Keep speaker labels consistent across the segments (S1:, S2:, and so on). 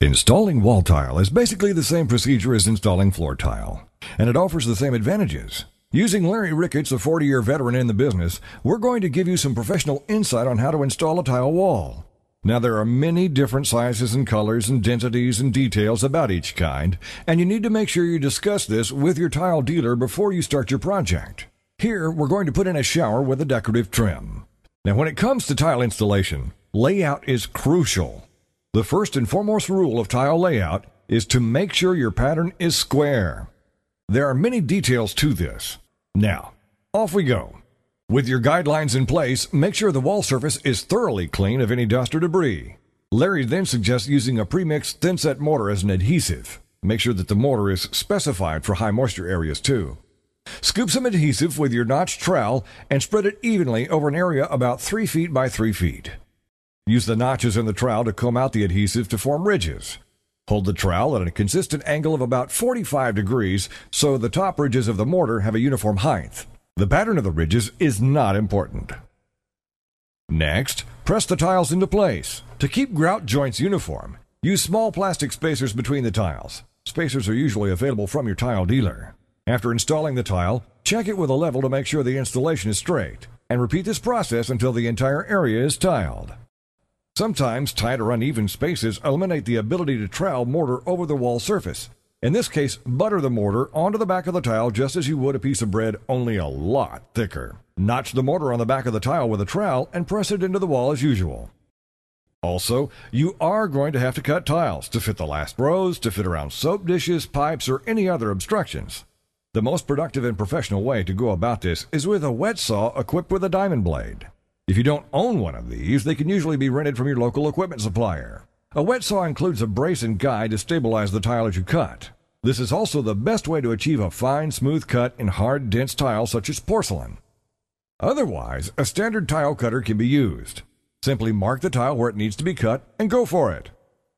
S1: Installing wall tile is basically the same procedure as installing floor tile, and it offers the same advantages. Using Larry Ricketts, a 40-year veteran in the business, we're going to give you some professional insight on how to install a tile wall. Now, there are many different sizes and colors and densities and details about each kind, and you need to make sure you discuss this with your tile dealer before you start your project. Here, we're going to put in a shower with a decorative trim. Now, when it comes to tile installation, layout is crucial. The first and foremost rule of tile layout is to make sure your pattern is square. There are many details to this. Now, off we go. With your guidelines in place, make sure the wall surface is thoroughly clean of any dust or debris. Larry then suggests using a pre-mixed thin-set mortar as an adhesive. Make sure that the mortar is specified for high moisture areas too. Scoop some adhesive with your notched trowel and spread it evenly over an area about 3 feet by 3 feet. Use the notches in the trowel to comb out the adhesive to form ridges. Hold the trowel at a consistent angle of about 45 degrees so the top ridges of the mortar have a uniform height. The pattern of the ridges is not important. Next, press the tiles into place. To keep grout joints uniform, use small plastic spacers between the tiles. Spacers are usually available from your tile dealer. After installing the tile, check it with a level to make sure the installation is straight, and repeat this process until the entire area is tiled. Sometimes tight or uneven spaces eliminate the ability to trowel mortar over the wall surface. In this case, butter the mortar onto the back of the tile just as you would a piece of bread, only a lot thicker. Notch the mortar on the back of the tile with a trowel and press it into the wall as usual. Also, you are going to have to cut tiles to fit the last rows, to fit around soap dishes, pipes, or any other obstructions. The most productive and professional way to go about this is with a wet saw equipped with a diamond blade. If you don't own one of these, they can usually be rented from your local equipment supplier. A wet saw includes a brace and guide to stabilize the tile as you cut. This is also the best way to achieve a fine, smooth cut in hard, dense tile such as porcelain. Otherwise, a standard tile cutter can be used. Simply mark the tile where it needs to be cut and go for it.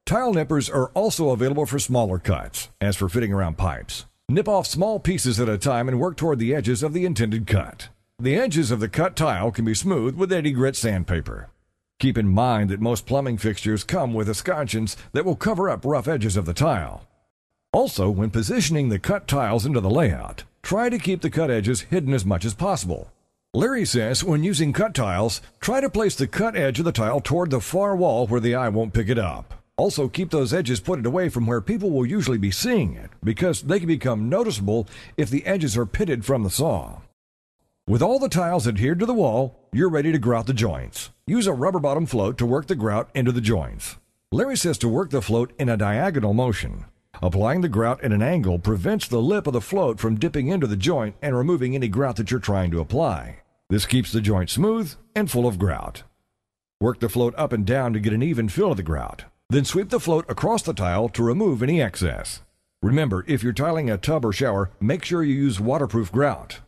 S1: Tile nippers are also available for smaller cuts. As for fitting around pipes, nip off small pieces at a time and work toward the edges of the intended cut. The edges of the cut tile can be smoothed with 80 grit sandpaper. Keep in mind that most plumbing fixtures come with escutcheons that will cover up rough edges of the tile. Also, when positioning the cut tiles into the layout, try to keep the cut edges hidden as much as possible. Larry says when using cut tiles, try to place the cut edge of the tile toward the far wall where the eye won't pick it up. Also, keep those edges put away from where people will usually be seeing it, because they can become noticeable if the edges are pitted from the saw. With all the tiles adhered to the wall, you're ready to grout the joints. Use a rubber bottom float to work the grout into the joints. Larry says to work the float in a diagonal motion. Applying the grout at an angle prevents the lip of the float from dipping into the joint and removing any grout that you're trying to apply. This keeps the joint smooth and full of grout. Work the float up and down to get an even fill of the grout. Then sweep the float across the tile to remove any excess. Remember, if you're tiling a tub or shower, make sure you use waterproof grout.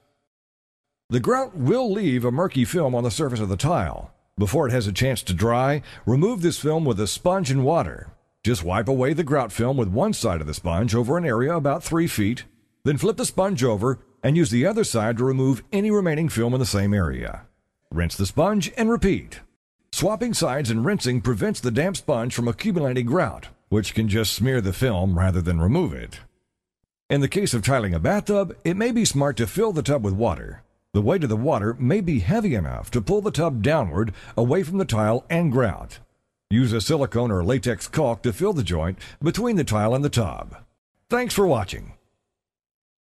S1: The grout will leave a murky film on the surface of the tile. Before it has a chance to dry, remove this film with a sponge and water. Just wipe away the grout film with one side of the sponge over an area about 3 feet, then flip the sponge over and use the other side to remove any remaining film in the same area. Rinse the sponge and repeat. Swapping sides and rinsing prevents the damp sponge from accumulating grout, which can just smear the film rather than remove it. In the case of tiling a bathtub, it may be smart to fill the tub with water. The weight of the water may be heavy enough to pull the tub downward away from the tile and grout. Use a silicone or latex caulk to fill the joint between the tile and the tub. Thanks for watching.